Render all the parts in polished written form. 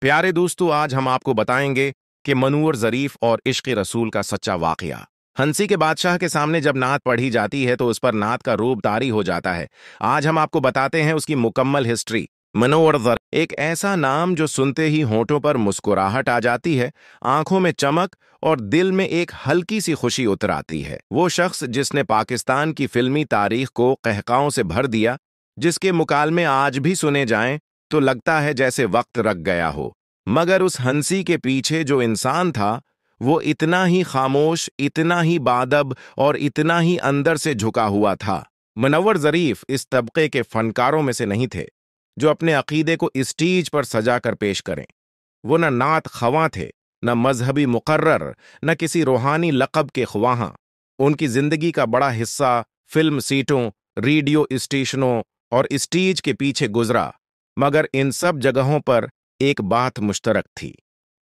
प्यारे दोस्तों, आज हम आपको बताएंगे कि मनूवर ज़रीफ और इश्क रसूल का सच्चा वाकया। हंसी के बादशाह के सामने जब नात पढ़ी जाती है तो उस पर नात का रूप तारी हो जाता है। आज हम आपको बताते हैं उसकी मुकम्मल हिस्ट्री। मनूवर ज़रीफ एक ऐसा नाम जो सुनते ही होंठों पर मुस्कुराहट आ जाती है, आंखों में चमक और दिल में एक हल्की सी खुशी उतर आती है। वो शख्स जिसने पाकिस्तान की फिल्मी तारीख को कहकाओं से भर दिया, जिसके मुकालमे आज भी सुने जाएं तो लगता है जैसे वक्त रख गया हो। मगर उस हंसी के पीछे जो इंसान था, वो इतना ही खामोश, इतना ही बादब और इतना ही अंदर से झुका हुआ था। मुनव्वर ज़रीफ इस तबके के फनकारों में से नहीं थे जो अपने अकीदे को स्टेज पर सजा कर पेश करें। वो न नात ख्वां थे, न मजहबी मुकर्रर, न किसी रूहानी लक़ब के ख्वाहां। उनकी जिंदगी का बड़ा हिस्सा फिल्म सीटों, रेडियो स्टेशनों और स्टेज के पीछे गुजरा। मगर इन सब जगहों पर एक बात मुश्तरक थी।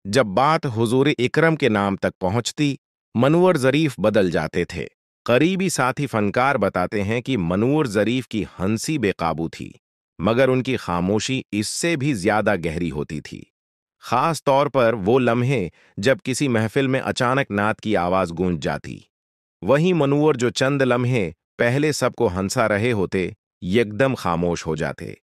जब बात हुजूर इकरम के नाम तक पहुंचती, मनूवर ज़रीफ बदल जाते थे। करीबी साथी फनकार बताते हैं कि मनूवर ज़रीफ की हंसी बेकाबू थी, मगर उनकी खामोशी इससे भी ज्यादा गहरी होती थी। खास तौर पर वो लम्हे जब किसी महफिल में अचानक नात की आवाज गूंज जाती। वहीं मनूवर जो चंद लम्हे पहले सबको हंसा रहे होते, एकदम खामोश हो जाते।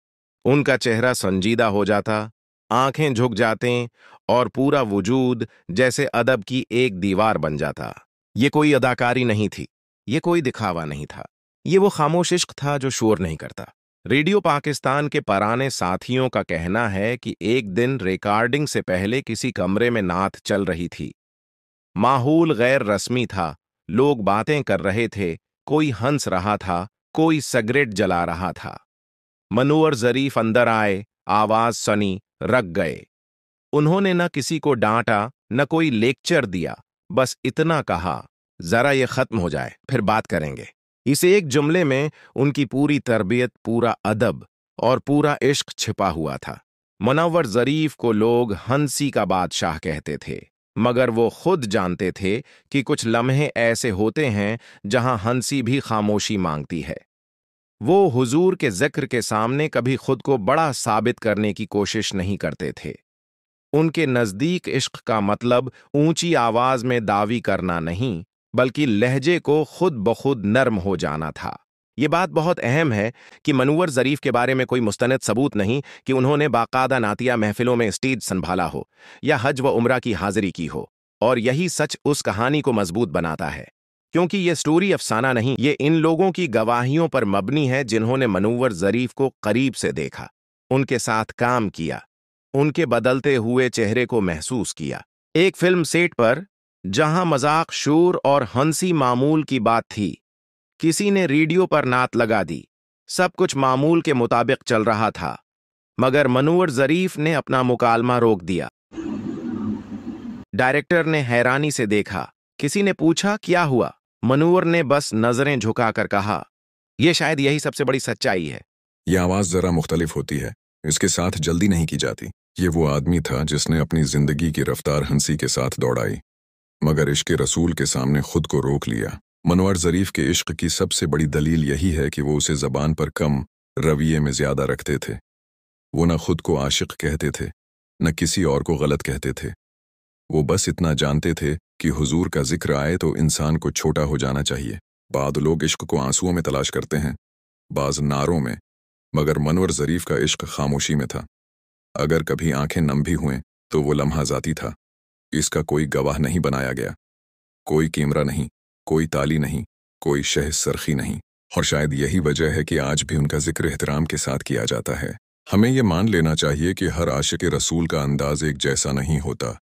उनका चेहरा संजीदा हो जाता, आंखें झुक जातें और पूरा वजूद जैसे अदब की एक दीवार बन जाता। ये कोई अदाकारी नहीं थी, ये कोई दिखावा नहीं था, ये वो खामोश इश्क था जो शोर नहीं करता। रेडियो पाकिस्तान के पुराने साथियों का कहना है कि एक दिन रिकॉर्डिंग से पहले किसी कमरे में नात चल रही थी। माहौल गैर रस्मी था, लोग बातें कर रहे थे, कोई हंस रहा था, कोई सिगरेट जला रहा था। मनूवर ज़रीफ अंदर आए, आवाज सुनी, रख गए। उन्होंने न किसी को डांटा, न कोई लेक्चर दिया, बस इतना कहा, जरा ये खत्म हो जाए, फिर बात करेंगे। इस एक जुमले में उनकी पूरी तरबियत, पूरा अदब और पूरा इश्क छिपा हुआ था। मुनव्वर ज़रीफ को लोग हंसी का बादशाह कहते थे, मगर वो खुद जानते थे कि कुछ लम्हे ऐसे होते हैं जहां हंसी भी खामोशी मांगती है। वो हुजूर के जिक्र के सामने कभी खुद को बड़ा साबित करने की कोशिश नहीं करते थे। उनके नजदीक इश्क का मतलब ऊंची आवाज में दावी करना नहीं, बल्कि लहजे को खुद बखुद नर्म हो जाना था। ये बात बहुत अहम है कि मनूवर ज़रीफ के बारे में कोई मुस्तनद सबूत नहीं कि उन्होंने बाकायदा नातिया महफिलों में स्टेज संभाला हो या हज व उम्रा की हाजिरी की हो, और यही सच उस कहानी को मजबूत बनाता है। क्योंकि ये स्टोरी अफसाना नहीं, ये इन लोगों की गवाहियों पर मबनी है जिन्होंने मनूवर ज़रीफ को करीब से देखा, उनके साथ काम किया, उनके बदलते हुए चेहरे को महसूस किया। एक फिल्म सेट पर जहां मजाक, शोर और हंसी मामूल की बात थी, किसी ने रेडियो पर नात लगा दी। सब कुछ मामूल के मुताबिक चल रहा था, मगर मनूवर ज़रीफ ने अपना मुकालमा रोक दिया। डायरेक्टर ने हैरानी से देखा। किसी ने पूछा, क्या हुआ? मनूवर ने बस नजरें झुकाकर कहा, यह शायद यही सबसे बड़ी सच्चाई है। यह आवाज जरा मुख्तलिफ होती है, इसके साथ जल्दी नहीं की जाती। ये वो आदमी था जिसने अपनी जिंदगी की रफ्तार हंसी के साथ दौड़ाई, मगर इश्क रसूल के सामने खुद को रोक लिया। मनूवर ज़रीफ के इश्क की सबसे बड़ी दलील यही है कि वो उसे ज़बान पर कम, रवैये में ज़्यादा रखते थे। वो न खुद को आशिक कहते थे, न किसी और को गलत कहते थे। वो बस इतना जानते थे कि हुजूर का जिक्र आए तो इंसान को छोटा हो जाना चाहिए। बाद लोग इश्क को आंसुओं में तलाश करते हैं, बाज नारों में, मगर मनूवर ज़रीफ का इश्क खामोशी में था। अगर कभी आंखें नम भी हुएं तो वो लम्हा ज़ाती था। इसका कोई गवाह नहीं बनाया गया, कोई कैमरा नहीं, कोई ताली नहीं, कोई शह सरखी नहीं। और शायद यही वजह है कि आज भी उनका जिक्र एहतराम के साथ किया जाता है। हमें ये मान लेना चाहिए कि हर आशिक रसूल का अंदाज एक जैसा नहीं होता।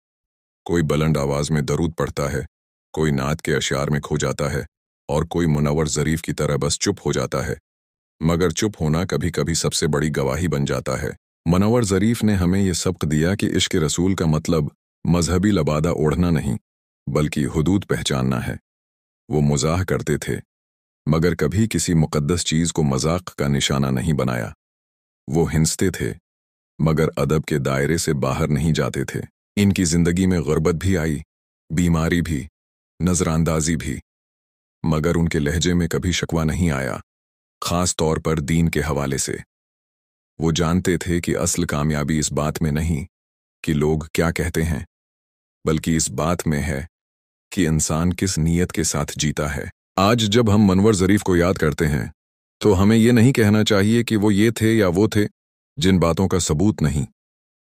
कोई बुलंद आवाज में दरूद पढ़ता है, कोई नात के अशार में खो जाता है, और कोई मुनव्वर ज़रीफ की तरह बस चुप हो जाता है। मगर चुप होना कभी कभी सबसे बड़ी गवाही बन जाता है। मुनव्वर ज़रीफ ने हमें यह सबक दिया कि इश्क रसूल का मतलब मजहबी लबादा ओढ़ना नहीं, बल्कि हुदूद पहचानना है। वो मजाक करते थे, मगर कभी किसी मुक़द्दस चीज़ को मजाक का निशाना नहीं बनाया। वो हिंसते थे, मगर अदब के दायरे से बाहर नहीं जाते थे। इनकी जिंदगी में गुर्बत भी आई, बीमारी भी, नजरानदाजी भी, मगर उनके लहजे में कभी शकवा नहीं आया, खास तौर पर दीन के हवाले से। वो जानते थे कि असल कामयाबी इस बात में नहीं कि लोग क्या कहते हैं, बल्कि इस बात में है कि इंसान किस नीयत के साथ जीता है। आज जब हम मनवर ज़रीफ को याद करते हैं तो हमें ये नहीं कहना चाहिए कि वो ये थे या वो थे, जिन बातों का सबूत नहीं।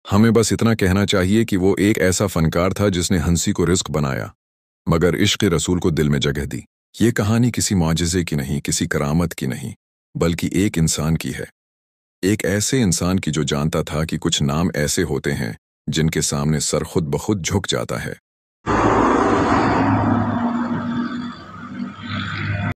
हमें बस इतना कहना चाहिए कि वो एक ऐसा फनकार था जिसने हंसी को रिस्क बनाया, मगर इश्क रसूल को दिल में जगह दी। ये कहानी किसी मौजज़े की नहीं, किसी करामत की नहीं, बल्कि एक इंसान की है। एक ऐसे इंसान की जो जानता था कि कुछ नाम ऐसे होते हैं जिनके सामने सर खुद ब खुद झुक जाता है।